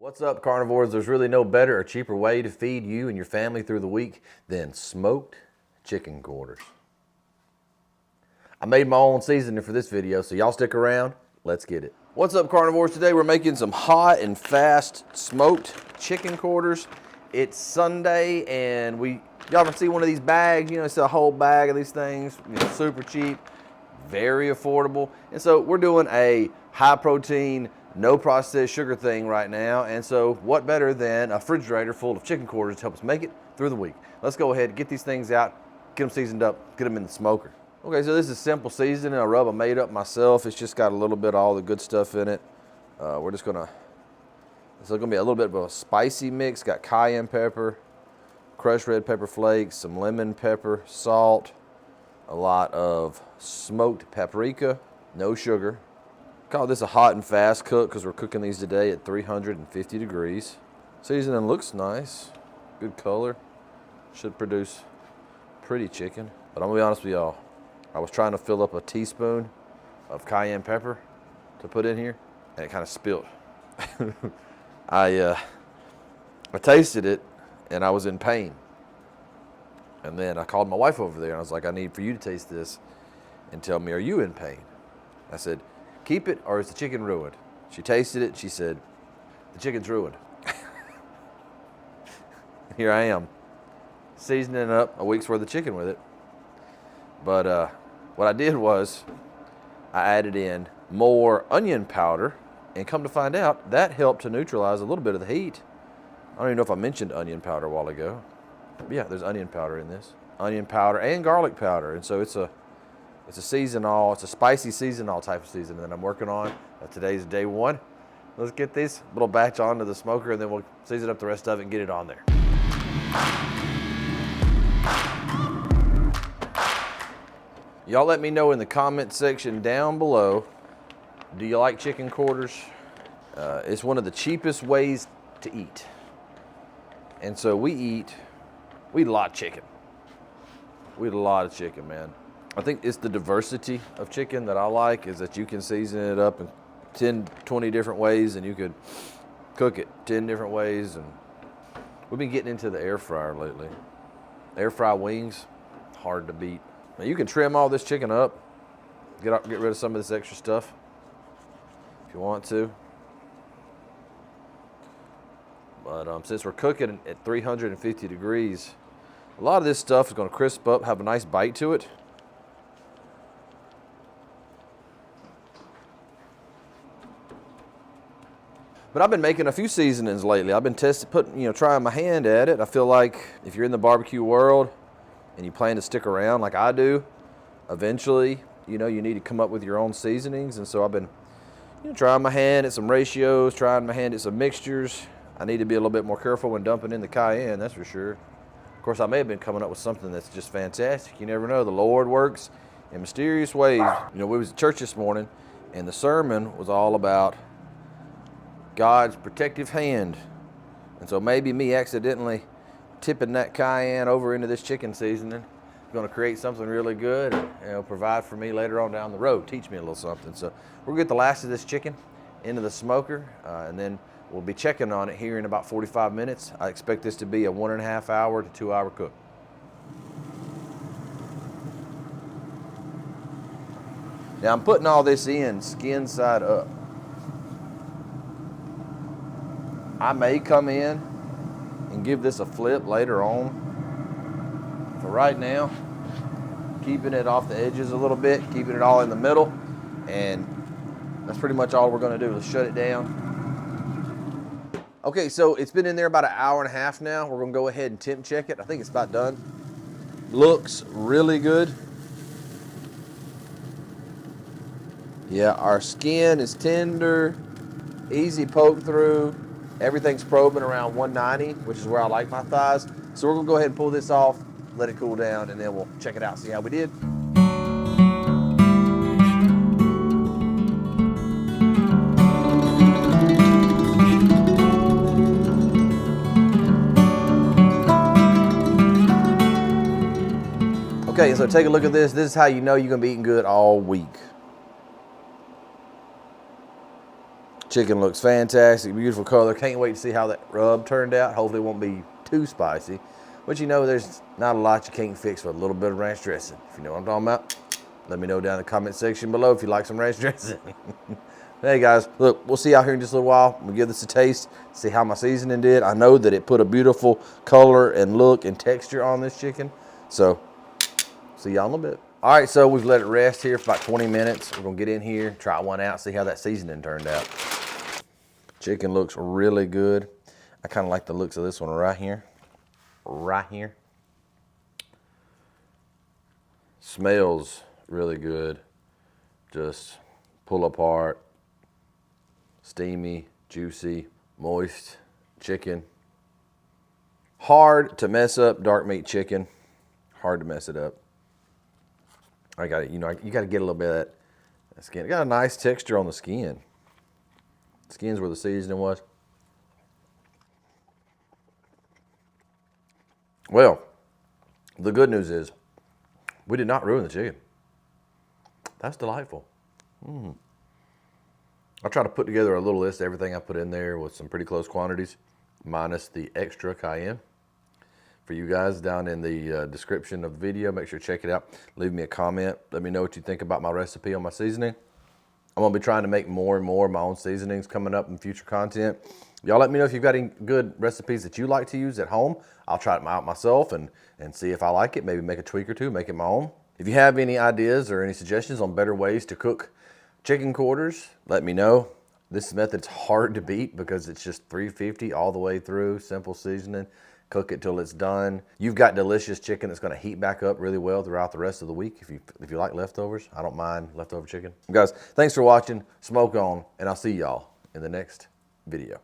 What's up, carnivores? There's really no better or cheaper way to feed you and your family through the week than smoked chicken quarters. I made my own seasoning for this video, so y'all stick around. Let's get it. What's up, carnivores? Today we're making some hot and fast smoked chicken quarters. It's Sunday, and y'all can see one of these bags. You know, it's a whole bag of these things. You know, super cheap, very affordable. And so we're doing a high protein, no processed sugar thing right now, and so what better than a refrigerator full of chicken quarters to help us make it through the week. Let's go ahead and get these things out, get them seasoned up, get them in the smoker. Okay, so this is simple seasoning. I made up myself. It's just got a little bit of all the good stuff in it. It's gonna be a little bit of a spicy mix. Got cayenne pepper, crushed red pepper flakes, some lemon pepper, salt, a lot of smoked paprika, no sugar. Call this a hot and fast cook because we're cooking these today at 350 degrees. Seasoning looks nice, good color. Should produce pretty chicken. But I'm gonna be honest with y'all, I was trying to fill up a teaspoon of cayenne pepper to put in here, and it kind of spilled. I tasted it, and I was in pain. And then I called my wife over there, and I was like, I need for you to taste this and tell me, are you in pain? I said, keep it or is the chicken ruined? She tasted it, she said, the chicken's ruined. Here I am, seasoning up a week's worth of chicken with it. But what I did was I added in more onion powder, and come to find out, that helped to neutralize a little bit of the heat. I don't even know if I mentioned onion powder a while ago. But yeah, there's onion powder in this. Onion powder and garlic powder, and so it's a season-all, it's a spicy season-all type of seasoning that I'm working on. Today's day one. Let's get this little batch onto the smoker, and then we'll season up the rest of it and get it on there. Y'all let me know in the comment section down below, do you like chicken quarters? It's one of the cheapest ways to eat. And so we eat a lot of chicken. We eat a lot of chicken, man. I think it's the diversity of chicken that I like, is that you can season it up in 10, 20 different ways, and you could cook it 10 different ways. And we've been getting into the air fryer lately. Air fry wings, hard to beat. Now you can trim all this chicken up, get rid of some of this extra stuff if you want to. But since we're cooking at 350 degrees, a lot of this stuff is going to crisp up, have a nice bite to it. But I've been making a few seasonings lately. I've been trying my hand at it. I feel like if you're in the barbecue world and you plan to stick around like I do, eventually, you need to come up with your own seasonings. And so I've been trying my hand at some ratios, trying my hand at some mixtures. I need to be a little bit more careful when dumping in the cayenne, that's for sure. Of course, I may have been coming up with something that's just fantastic. You never know. The Lord works in mysterious ways. We was at church this morning, and the sermon was all about God's protective hand. And so maybe me accidentally tipping that cayenne over into this chicken seasoning is going to create something really good and provide for me later on down the road, teach me a little something. So we'll get the last of this chicken into the smoker, and then we'll be checking on it here in about 45 minutes. I expect this to be a 1.5 hour to 2 hour cook. Now I'm putting all this in skin side up. I may come in and give this a flip later on. For right now, keeping it off the edges a little bit, keeping it all in the middle, and that's pretty much all we're gonna do. Let's shut it down. Okay, so it's been in there about 1.5 hours now. We're gonna go ahead and temp check it. I think it's about done. Looks really good. Yeah, our skin is tender, easy poke through. Everything's probing around 190, which is where I like my thighs. So we're gonna go ahead and pull this off, let it cool down, and then we'll check it out, see how we did. Okay, so take a look at this. This is how you know you're gonna be eating good all week. Chicken looks fantastic, beautiful color. Can't wait to see how that rub turned out. Hopefully it won't be too spicy. But you know, there's not a lot you can't fix with a little bit of ranch dressing. If you know what I'm talking about, let me know down in the comment section below if you like some ranch dressing. Hey guys, look, we'll see y'all here in just a little while. We'll give this a taste, see how my seasoning did. I know that it put a beautiful color and look and texture on this chicken. So, see y'all in a little bit. All right, so we've let it rest here for about 20 minutes. We're gonna get in here, try one out, see how that seasoning turned out. Chicken looks really good. I kind of like the looks of this one right here. Right here. Smells really good. Just pull apart. Steamy, juicy, moist chicken. Hard to mess up dark meat chicken. Hard to mess it up. I got it. You know, you got to get a little bit of that skin. It got a nice texture on the skin. Skin's where the seasoning was. Well, the good news is we did not ruin the chicken. That's delightful. I try to put together a little list of everything I put in there with some pretty close quantities, minus the extra cayenne. For you guys down in the description of the video, make sure to check it out. Leave me a comment. Let me know what you think about my recipe on my seasoning. I'm gonna be trying to make more and more of my own seasonings coming up in future content. Y'all let me know if you've got any good recipes that you like to use at home. I'll try it out myself and see if I like it. Maybe make a tweak or two, make it my own. If you have any ideas or any suggestions on better ways to cook chicken quarters, let me know. This method's hard to beat because it's just 350 all the way through, simple seasoning. Cook it till it's done. You've got delicious chicken that's gonna heat back up really well throughout the rest of the week. If you like leftovers, I don't mind leftover chicken. Guys, thanks for watching. Smoke on, and I'll see y'all in the next video.